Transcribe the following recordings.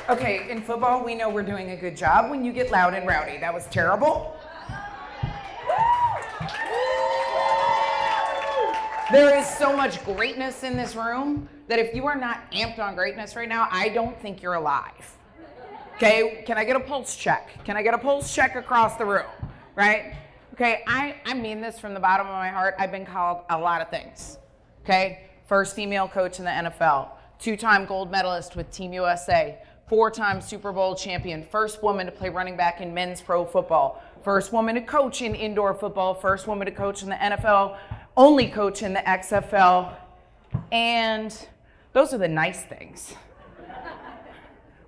Okay, in football, we know we're doing a good job when you get loud and rowdy. That was terrible. There is so much greatness in this room that if you are not amped on greatness right now, I don't think you're alive. Okay, can I get a pulse check? Can I get a pulse check across the room, right? Okay, I mean this from the bottom of my heart. I've been called a lot of things, okay? First female coach in the NFL, 2-time gold medalist with Team USA, 4-time Super Bowl champion, first woman to play running back in men's pro football, first woman to coach in indoor football, first woman to coach in the NFL, only coach in the XFL, and those are the nice things.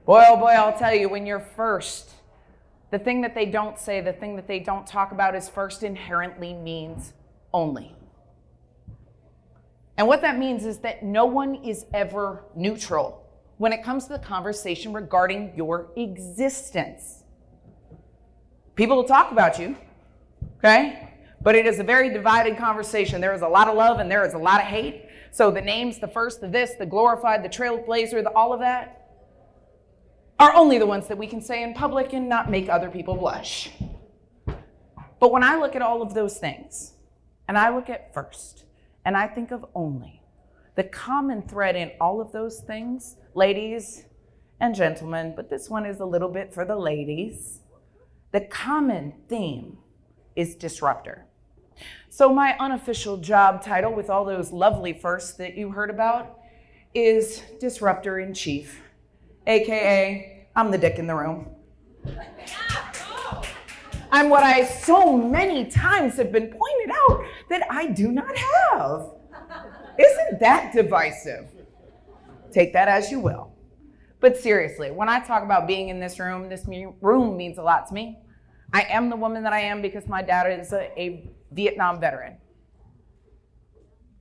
Boy, oh boy, I'll tell you, when you're first, the thing that they don't say, the thing that they don't talk about is first inherently means only. And what that means is that no one is ever neutral when it comes to the conversation regarding your existence. People will talk about you, okay? But it is a very divided conversation. There is a lot of love and there is a lot of hate. So the names, the first, the this, the glorified, the trailblazer, all of that are only the ones that we can say in public and not make other people blush. But when I look at all of those things, and I look at first, and I think of only, the common thread in all of those things, ladies and gentlemen, but this one is a little bit for the ladies, the common theme is disruptor. So my unofficial job title with all those lovely firsts that you heard about is Disruptor in Chief, AKA I'm the dick in the room. I'm what I so many times have been pointed out that I do not have. Isn't that divisive? Take that as you will. But seriously, when I talk about being in this room means a lot to me. I am the woman that I am because my dad is a Vietnam veteran.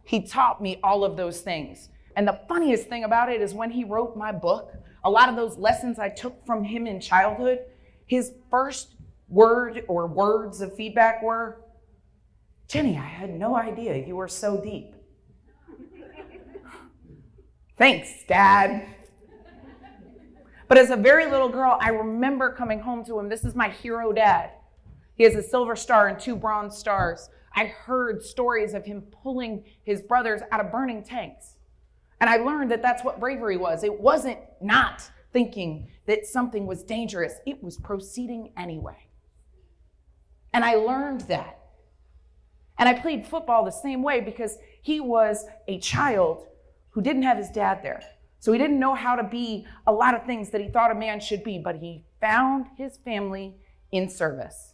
He taught me all of those things. And the funniest thing about it is when he wrote my book, a lot of those lessons I took from him in childhood, his first word or words of feedback were, "Jenny, I had no idea you were so deep." Thanks, Dad. But as a very little girl, I remember coming home to him. This is my hero dad. He has a silver star and 2 bronze stars. I heard stories of him pulling his brothers out of burning tanks. And I learned that that's what bravery was. It wasn't not thinking that something was dangerous. It was proceeding anyway. And I learned that. And I played football the same way because he was a child who didn't have his dad there. So he didn't know how to be a lot of things that he thought a man should be, but he found his family in service.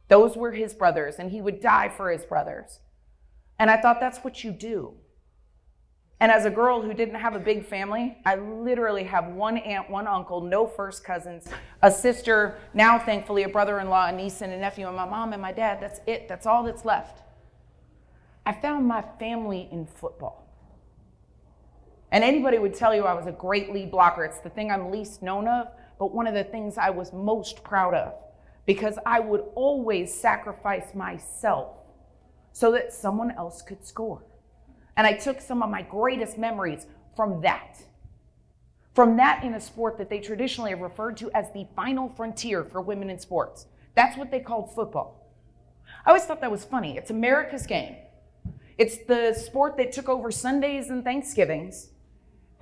Those were his brothers, and he would die for his brothers. And I thought that's what you do. And as a girl who didn't have a big family, I literally have 1 aunt, 1 uncle, no first cousins, a sister, now thankfully a brother-in-law, a niece and a nephew, and my mom and my dad. That's it. That's all that's left. I found my family in football. And anybody would tell you I was a great lead blocker. It's the thing I'm least known of, but one of the things I was most proud of, because I would always sacrifice myself so that someone else could score. And I took some of my greatest memories from that in a sport that they traditionally have referred to as the final frontier for women in sports. That's what they called football. I always thought that was funny. It's America's game. It's the sport that took over Sundays and Thanksgivings,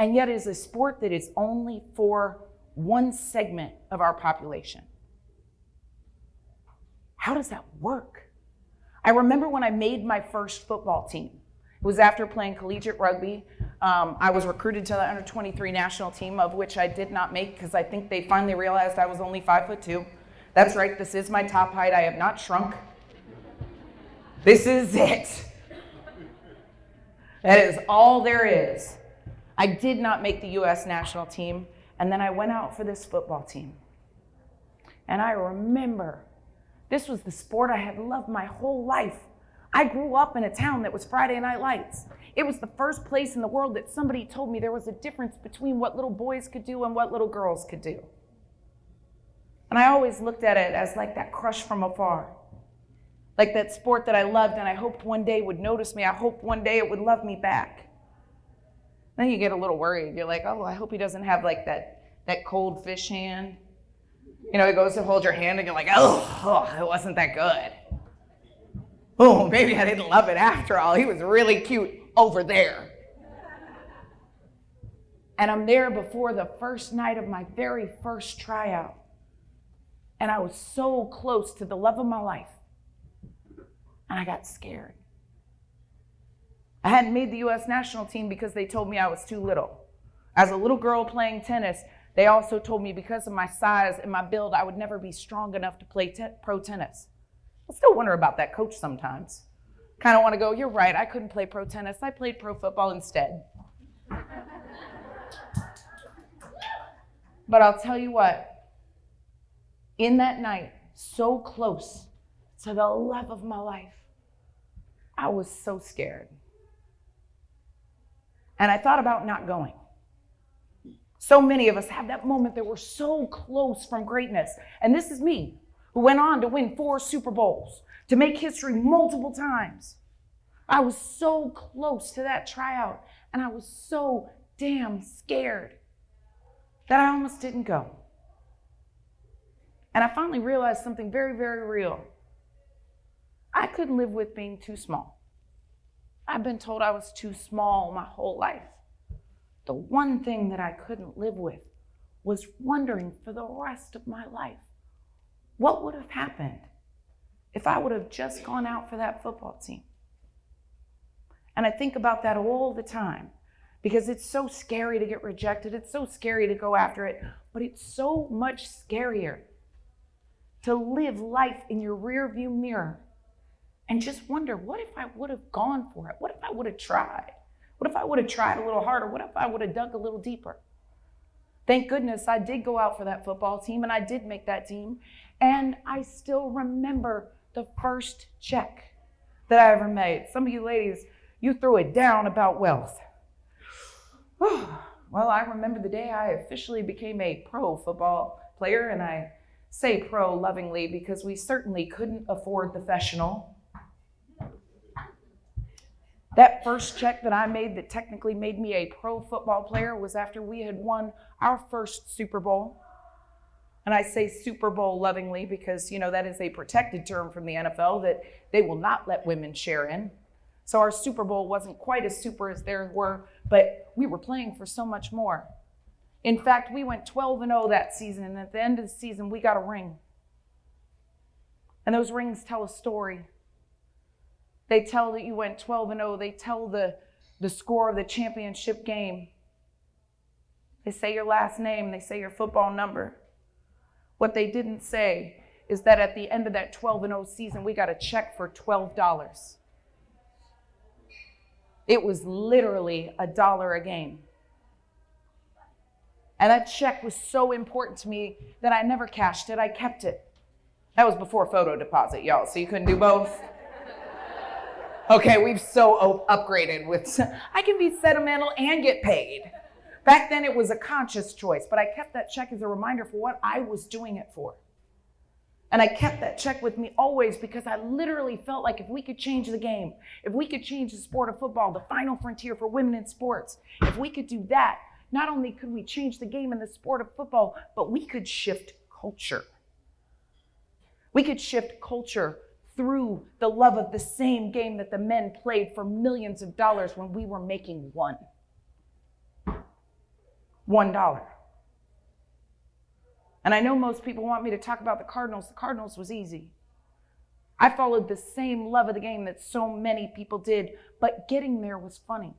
and yet is a sport that is only for one segment of our population. How does that work? I remember when I made my first football team. It was after playing collegiate rugby. I was recruited to the under-23 national team, of which I did not make because I think they finally realized I was only 5'2". That's right, this is my top height. I have not shrunk. This is it. That is all there is. I did not make the U.S. national team, and then I went out for this football team. And I remember this was the sport I had loved my whole life. I grew up in a town that was Friday Night Lights. It was the first place in the world that somebody told me there was a difference between what little boys could do and what little girls could do. And I always looked at it as like that crush from afar. Like that sport that I loved and I hoped one day would notice me. I hoped one day it would love me back. Then you get a little worried. You're like, oh, I hope he doesn't have like that that cold fish hand. You know, it goes to hold your hand and you're like, oh, it wasn't that good. Oh, maybe I didn't love it after all. He was really cute over there. And I'm there before the first night of my very first tryout. And I was so close to the love of my life. And I got scared. I hadn't made the U.S. national team because they told me I was too little. As a little girl playing tennis, they also told me because of my size and my build, I would never be strong enough to play pro tennis. I still wonder about that coach sometimes. Kind of want to go, you're right, I couldn't play pro tennis. I played pro football instead. But I'll tell you what, in that night, so close to the love of my life, I was so scared. And I thought about not going. So many of us have that moment that we're so close from greatness. And this is me, who went on to win 4 Super Bowls, to make history multiple times. I was so close to that tryout, and I was so damn scared that I almost didn't go. And I finally realized something very, very real. I couldn't live with being too small. I've been told I was too small my whole life. The one thing that I couldn't live with was wondering for the rest of my life, what would have happened if I would have just gone out for that football team? And I think about that all the time because it's so scary to get rejected. It's so scary to go after it, but it's so much scarier to live life in your rearview mirror and just wonder, what if I would have gone for it? What if I would have tried? What if I would have tried a little harder? What if I would have dug a little deeper? Thank goodness I did go out for that football team and I did make that team. And I still remember the first check that I ever made. Some of you ladies, you threw it down about wealth. Well, I remember the day I officially became a pro football player, and I say pro lovingly because we certainly couldn't afford the professional. That first check that I made that technically made me a pro football player was after we had won our first Super Bowl. And I say Super Bowl lovingly because, you know, that is a protected term from the NFL that they will not let women share in. So our Super Bowl wasn't quite as super as theirs were, but we were playing for so much more. In fact, we went 12-0 that season, and at the end of the season, we got a ring. And those rings tell a story. They tell that you went 12-0. They tell the score of the championship game. They say your last name. They say your football number. What they didn't say is that at the end of that 12-0 season, we got a check for $12. It was literally $1 a game. And that check was so important to me that I never cashed it. I kept it. That was before photo deposit, y'all, so you couldn't do both. Okay, we've so upgraded with, I can be sentimental and get paid. Back then it was a conscious choice, but I kept that check as a reminder for what I was doing it for. And I kept that check with me always because I literally felt like if we could change the game, if we could change the sport of football, the final frontier for women in sports, if we could do that, not only could we change the game in the sport of football, but we could shift culture. We could shift culture through the love of the same game that the men played for millions of dollars when we were making $1. And I know most people want me to talk about the Cardinals. The Cardinals was easy. I followed the same love of the game that so many people did, but getting there was funny.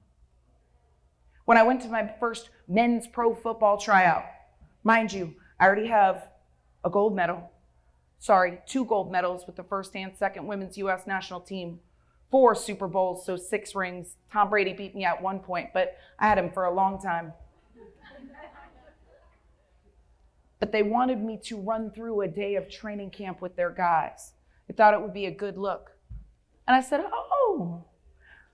When I went to my first men's pro football tryout, mind you, I already have a gold medal. 2 gold medals with the first and second women's U.S. national team, 4 Super Bowls, so 6 rings. Tom Brady beat me at one point, but I had him for a long time. But they wanted me to run through a day of training camp with their guys. They thought it would be a good look. And I said, oh,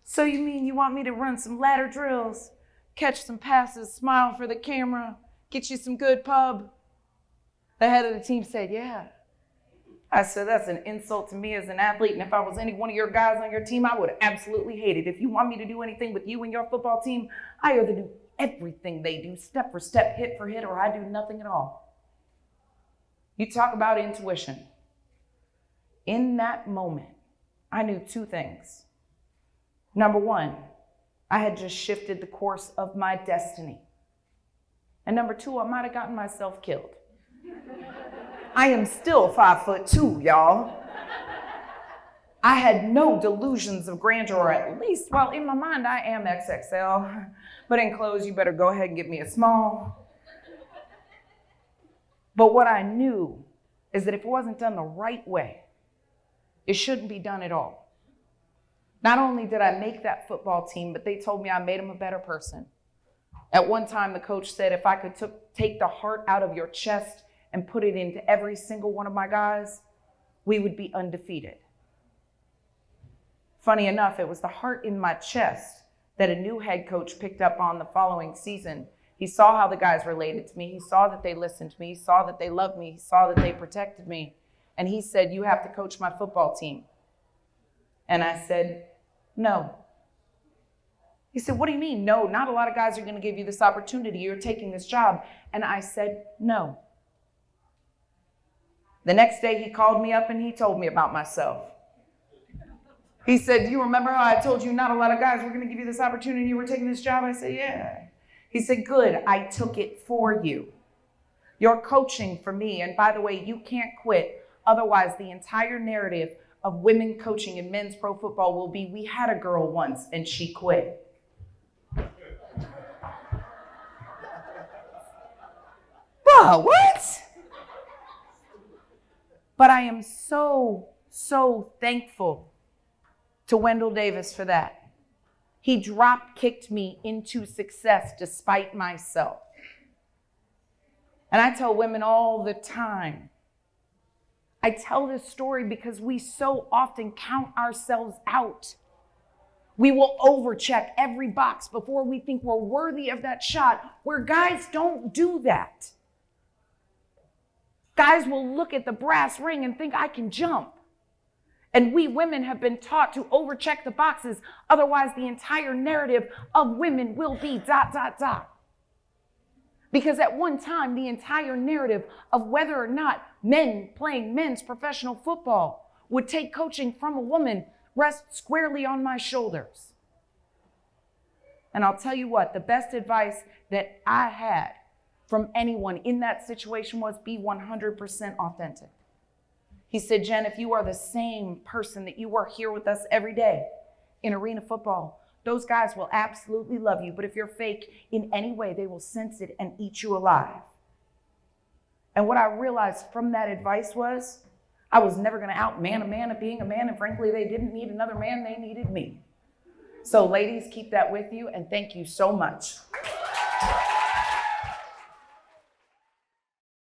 so you mean you want me to run some ladder drills, catch some passes, smile for the camera, get you some good pub? The head of the team said, yeah. I said, that's an insult to me as an athlete, and if I was any one of your guys on your team, I would absolutely hate it. If you want me to do anything with you and your football team, I everything they do, step for step, hit for hit, or I do nothing at all. You talk about intuition. In that moment, I knew two things. Number one, I had just shifted the course of my destiny. And number two, I might have gotten myself killed. I am still 5'2", y'all. I had no delusions of grandeur, or at least, well, in my mind, I am XXL. But in clothes, you better go ahead and get me a small. But what I knew is that if it wasn't done the right way, it shouldn't be done at all. Not only did I make that football team, but they told me I made them a better person. At one time, the coach said, if I could take the heart out of your chest and put it into every single one of my guys, we would be undefeated. Funny enough, it was the heart in my chest that a new head coach picked up on the following season. He saw how the guys related to me. He saw that they listened to me. He saw that they loved me. He saw that they protected me. And he said, you have to coach my football team. And I said, no. He said, what do you mean? No, not a lot of guys are going to give you this opportunity. You're taking this job. And I said, no. The next day he called me up and he told me about myself. He said, do you remember how I told you not a lot of guys were going to give you this opportunity? You were taking this job? I said, yeah. He said, good, I took it for you. You're coaching for me. And by the way, you can't quit. Otherwise, the entire narrative of women coaching in men's pro football will be, we had a girl once and she quit. Whoa, what? But I am so thankful to Wendell Davis for that. He drop kicked me into success despite myself. And I tell women all the time, I tell this story because we so often count ourselves out. We will overcheck every box before we think we're worthy of that shot, where guys don't do that. Guys will look at the brass ring and think, I can jump. And we women have been taught to overcheck the boxes. Otherwise, the entire narrative of women will be ... Because at one time, the entire narrative of whether or not men playing men's professional football would take coaching from a woman rests squarely on my shoulders. And I'll tell you what, the best advice that I had from anyone in that situation was be 100% authentic. He said, Jen, if you are the same person that you are here with us every day in arena football, those guys will absolutely love you. But if you're fake in any way, they will sense it and eat you alive. And what I realized from that advice was I was never going to outman a man at being a man. And frankly, they didn't need another man. They needed me. So ladies, keep that with you. And thank you so much.